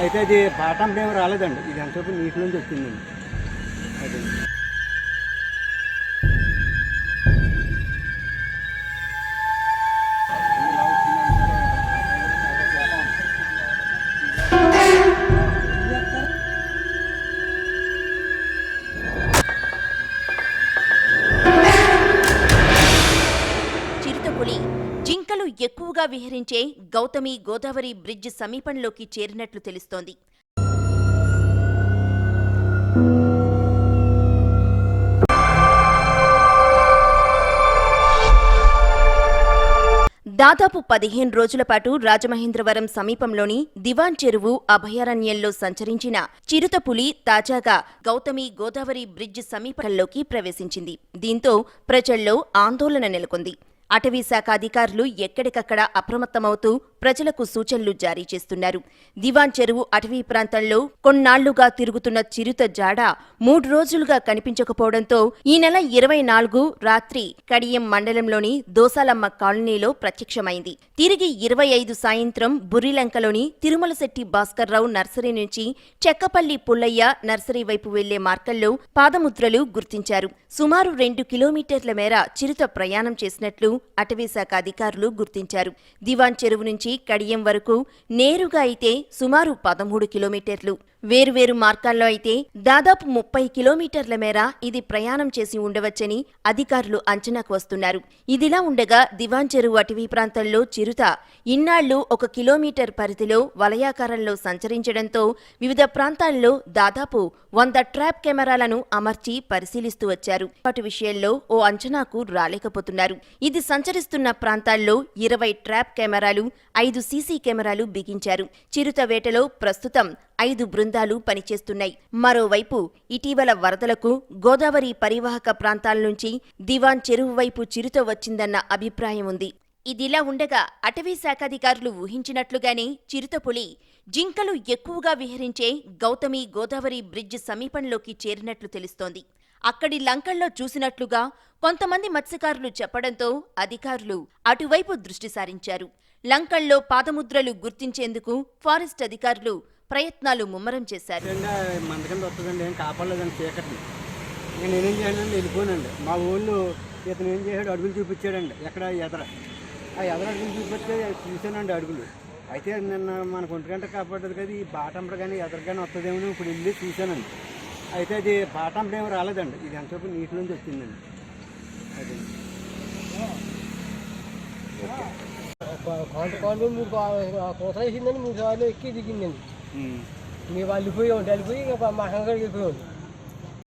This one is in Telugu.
అయితే అది బాటం ఏమి రాలేదండి. ఇది ఎంతసేపు నీటి నుంచి వచ్చిందండి. అదే చిరుతపులి జింకలు ఎక్కువగా విహరించే గౌతమి గోదావరి బ్రిడ్జ్ సమీపంలోకి చేరినట్లు తెలుస్తోంది. దాదాపు 15 రోజుల పాటు రాజమహేంద్రవరం సమీపంలోని దివాన్ చెరువు అభయారణ్యంలో సంచరించిన చిరుతపులి తాజాగా గౌతమి గోదావరి బ్రిడ్జ్ సమీపంలోకి ప్రవేశించింది. దీంతో ప్రజల్లో ఆందోళన నెలకొంది. అటవీశాఖ అధికారులు ఎక్కడికక్కడ అప్రమత్తమవుతూ ప్రజలకు సూచనలు జారీ చేస్తున్నారు. దివాన్ చెరువు అటవీ ప్రాంతంలో కొన్నాళ్లుగా తిరుగుతున్న చిరుత జాడ 3 రోజులుగా కనిపించకపోవడంతో ఈ నెల 24 రాత్రి కడియం మండలంలోని దోసాలమ్మ కాలనీలో ప్రత్యక్షమైంది. తిరిగి 25 సాయంత్రం బుర్రిలంకలోని తిరుమలశెట్టి భాస్కర్రావు నర్సరీ నుంచి చెక్కపల్లి పుల్లయ్య నర్సరీ వైపు వెళ్లే మార్గంలో పాదముద్రలు గుర్తించారు. సుమారు 2 కిలోమీటర్ల మేర చిరుత ప్రయాణం చేసినట్లు అటవీశాఖ అధికారులు గుర్తించారు. దివాన్ చెరువు నుంచి కడియం వరకు నేరుగా అయితే సుమారు 13 కిలోమీటర్లు, వేరువేరు మార్గాల్లో అయితే దాదాపు 30 కిలోమీటర్ల మేర ఇది ప్రయాణం చేసి ఉండవచ్చని అధికారులు అంచనాకు వస్తున్నారు. ఇదిలా ఉండగా దివాన్ చెరువు అటవీ ప్రాంతంలో చిరుత ఇన్నాళ్లు 1 కిలోమీటర్ పరిధిలో వలయాకారంలో సంచరించడంతో వివిధ ప్రాంతాల్లో దాదాపు 100 ట్రాప్ కెమెరాలను అమర్చి పరిశీలిస్తూ వచ్చారు. వాటి విషయంలో ఓ అంచనాకు రాలేకపోతున్నారు. ఇది సంచరిస్తున్న ప్రాంతాల్లో 20 ట్రాప్ కెమెరాలు, 5 సీసీ కెమెరాలు బిగించారు. చిరుత వేటలో ప్రస్తుతం 5 బృందాలు పనిచేస్తున్నాయి. మరోవైపు ఇటీవల వరదలకు గోదావరి పరివాహక ప్రాంతాల నుంచి దివాన్ చెరువు వైపు చిరుత వచ్చిందన్న అభిప్రాయం ఉంది. ఇదిలా ఉండగా అటవీ శాఖాధికారులు ఊహించినట్లుగానే చిరుతపులి జింకలు ఎక్కువగా విహరించే గౌతమి గోదావరి బ్రిడ్జ్ సమీపంలోకి చేరినట్లు తెలుస్తోంది. అక్కడి లంకల్లో చూసినట్లుగా కొంతమంది మత్స్యకారులు చెప్పడంతో అధికారులు అటువైపు దృష్టి సారించారు. లంకల్లో పాదముద్రలు గుర్తించేందుకు ఫారెస్ట్ అధికారులు ప్రయత్నాలు ముమ్మరం చేశారు. మంద కింద వస్తుందండి, ఏం కాపాడలేదండి చీకటిని. నేనేం చేయాలండి, వెళ్ళిపోయానండి. మా ఊళ్ళో ఇతను ఏం చేశాడు, అడుగులు చూపించాడండి. ఎక్కడ ఎదర అడుగులు చూపిస్తే చూశానండి అడుగులు. అయితే నిన్న మనకు 1 గంట కాపాడదు కదా, ఈ బాటంపడ కానీ ఎదర కానీ వస్తుందేమో ఇప్పుడు వెళ్ళి చూశానండి. అయితే అది బాటంపడ ఏమి రాలేదండి. ఇది ఎంతసేపు నీటి నుంచి వచ్చిందండి. అది కాళ్ళు 3 కోతలు వేసిందండి. 3 సార్లు ఎక్కి దిగిందండి. మేము వెళ్ళిపోయి ఇక మా సంగడికి వెళ్ళిపోయాం.